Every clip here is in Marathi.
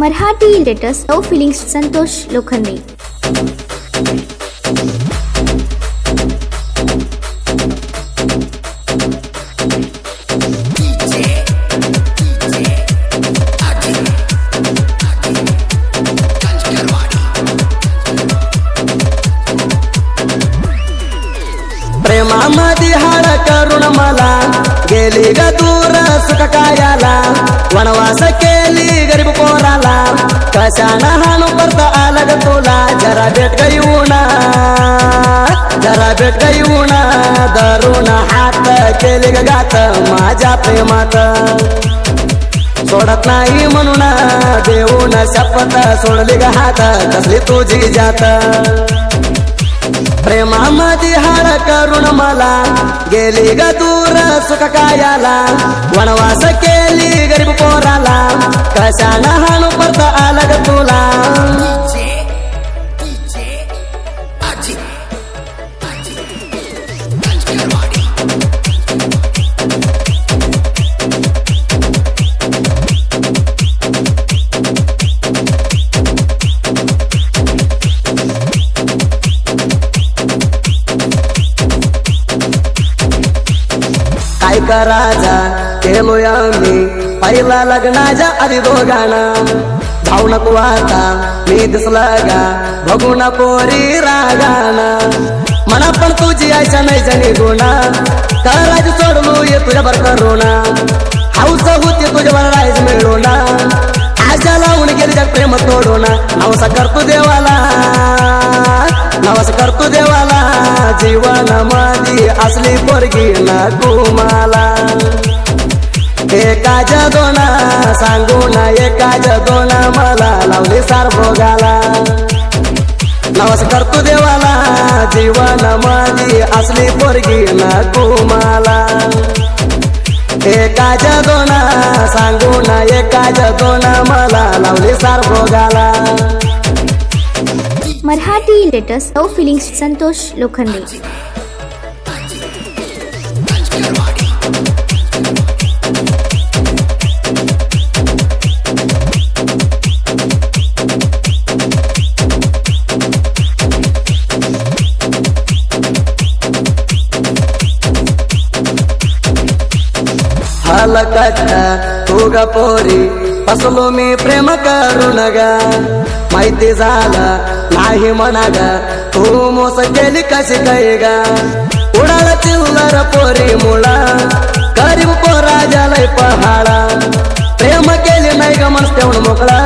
Marathi latest no feelings Santosh Lokhande. प्रेमामध्ये हाड करून मला गेली ग दूर सुख कायाला, वनवास केली गरीब पोराला, कशानं हाणू परत आलं ग तुला, जरा भेट येऊन, जरा भेट येऊन, धरून हात केली ग गात माझ्या प्रेमात, सोडत नाही म्हणून देऊन शपथ सोडली ग हात कसली तुझी जात। प्रेमामध्ये हाड करून मला गेली ग दूर सुख कायाला, वनवास केली गरीब पोराला, कशानं हाणू परत आलं ग तुला। काय करायचा केलोय मी पहिला लग्नाच्या आधी दोघांना, जाऊ नको आता मी दिसला गा बघू ना पोरी रागाना, मना पण तुझी आयच्या नाही जणी गुणा, करायच सोडलो ये तुझ्या बर करोना, हाऊस होती तुझ्यावर राईज मिळू ना, आशा लावून गेली जग प्रेम तोडू ना, नवसा करतो देवाला, नवसा करतो देवाला, जीवनामध्ये असली पोरगी नको मला, एकाच्या दोना सांगू ना एकाच्या दोना मला लावली सार भोगाला, नवस करतो देवाला, जीवनामध्ये असली पोरगी नको मला, एकाच्या दोना सांगू ना एकाच्या दोना मला लावली सार भोगाला। Marathi latest no feelings Santosh Lokhande. हलकट्टा तू ग पोरी फसलो मी प्रेम करून ग, माहिती झालं नाही म्हणा ग तू मोस केली कशी काय ग, उडाला चिल्लर पोरी मुळा गरीब पोरा झालंय पहाडा, प्रेम केली नाही ग मन तेवढं मोकळा,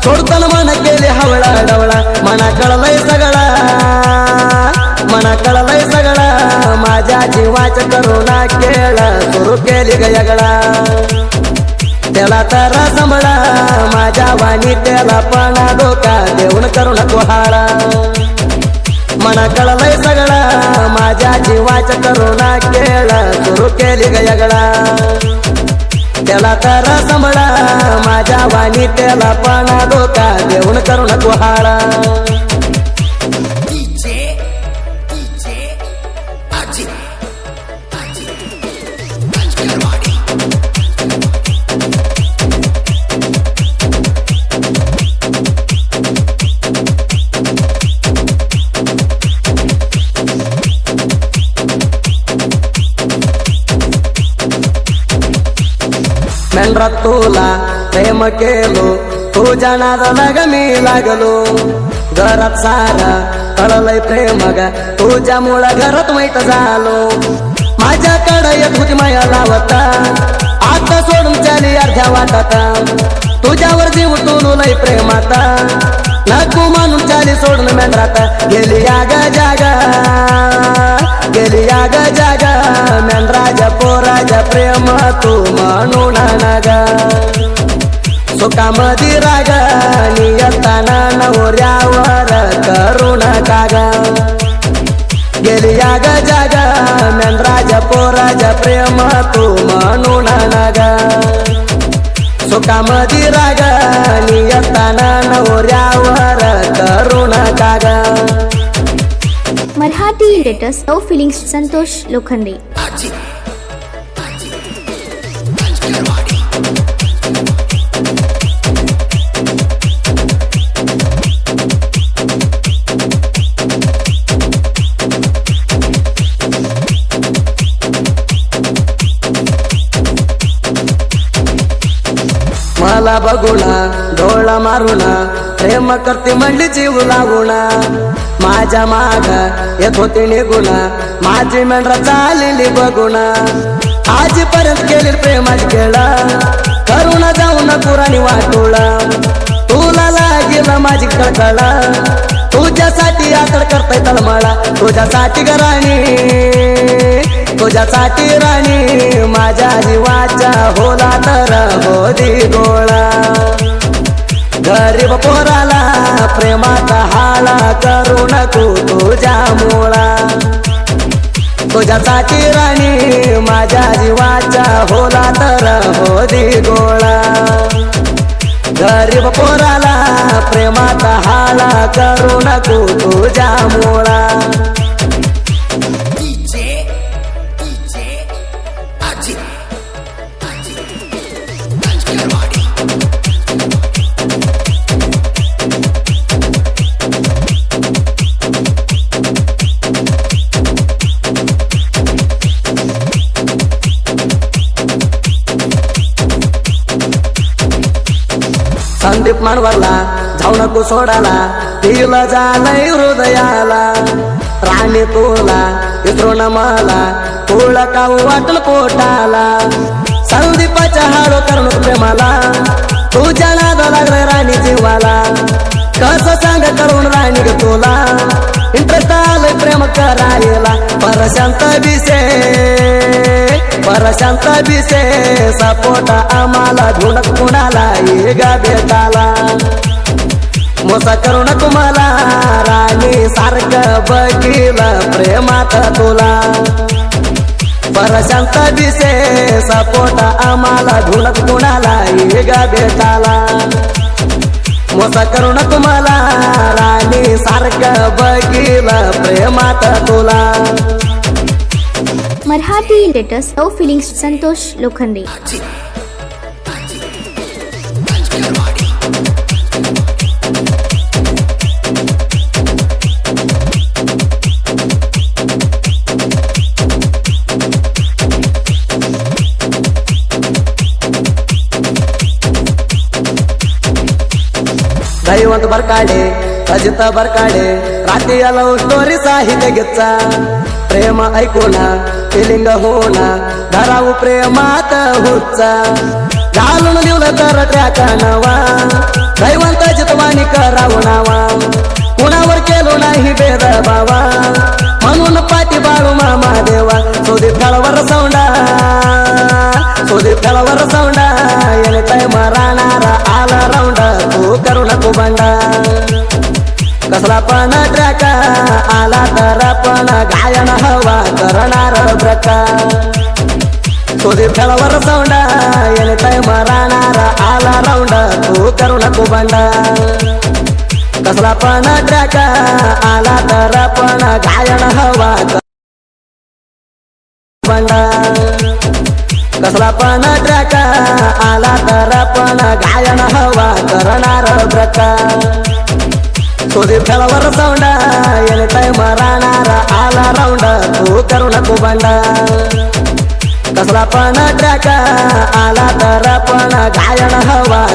सोडताना मन केली हवळा डवळा, मना कळलंय सगळा, मना कळलंय सगळा, माझ्या जीवाचं करुणा केळ सुरू केली ग यगळा, त्याला तर संभळा माझ्या वाणी त्याला पण धोका देऊन करू नको हाळा, मना कळलंय सगळा, माझ्या जीवाचं करुणा केळ सुरू केली ग यगळा, त्याला तर संभळा माझ्या वाणी त्याला पण धोका देऊन करू नको हाळा। मेंढरा तुला प्रेम केलो तुझ्या नादाला ग मी लागलो, घरात सारा कळलंय प्रेम ग तुझ्यामुळं घरात माहीत झालो, माझ्याकडं येत होती माया लावता आता सोडून चाली अर्ध्या वाटाता, तुझ्यावर जीव तुलूलय प्रेमाता, नको म्हणून चाली सोडून मेंढराता, गेली याग जागा गेली याग जागा, मेंढराच्या पोराच्या प्रेम तू म्हणून नागा, सुखामध्ये रागा नियताना नवऱ्यावर करू नका गा, गेली याग जागा मेंढराच्या पोराच्या प्रेम तू म्हणून नागा, सुखामध्ये रागा नियताना नवऱ्यावर करू नका गा। Marathi latest no feelings Santosh Lokhande. मला बघून डोळा मारून प्रेम करते म्हणली जीव लावून माझ्या माग येत होती निघून माझी मेंढरा चालली बघून आजपर्यंत केली प्रेमाची केळा करून जाऊन पुराणी वाटोळा तुला लागेल माझी कळकळा तुझ्यासाठी आतड करताय तळमळा तुझ्यासाठी राणी तुझ्यासाठी राणी माझ्या जीवाच्या होला तर होदी गोळा गरीब पोराला प्रेमाचा हाला करू नको तुझ्या मुळा तुझ्यासाठी राणी माझ्या जीवाच्या होला तर होदी गोळा गरीब पोराला प्रेमाचा हाला करू नको तुझ्या मुळा संदीप मानवरला जाऊ नको सोडाला तिला झालंय हृदयाला राणी तुला विसरून मला तुला का वाटलं पोटाला संदीपाच्या हाडो करून प्रेमाला तुझ्या नादा लागलाय राणी जीवाला कसं सांग करून राणी ग तुला इंटरेस्ट आलंय प्रेम करायला परशांत बिसे सपोटा आम्हाला धुणक कुणाला गा भेटाला मोसा करू नको मला राणी सारखं बघील प्रेमात तुला परशांत बिसे सपोटा आम्हाला धुणक कुणाला गा भेटाला मोसा करू नको मला राणी सारखं बघील प्रेमात तुला मराठी लेटेस्ट लव फिलिंग्स संतोष लोखंडे. दैवंत बरकाडे अजित बरकाडे रात्री लव स्टोरी साहित्य घेतचा प्रेम ऐकून फिलिंग होना धराऊ प्रेमात हुच्चा घालून लिवलं तर ट्रॅका नवा दैवंत जितवानी करावं नावा कुणावर केलो नाही भेद बाबा म्हणून पाठी बाळू मामा देवा सोदीप खेळावर सौंडा येणे टाइम राहणार आला राऊंड तू करू नको बंडा कसला पण ट्रॅक आला तर पण गायन हवा करणार ब्रका सोदीप खेळावर सौंडा येणे टाइम राहणार आला राऊंड तू करू नको बंडा कसला पण ट्रॅक आला तर पण गायन हवा बंडा कसला पण ट्रॅक आला तर पण गायन हवा करणार ब्रका सोदीप खेळावर सौंडा येणे टाइम राहणार आला राऊंड तू करू नको बंडा कसला पण ट्रॅक आला तर पण गायन हवा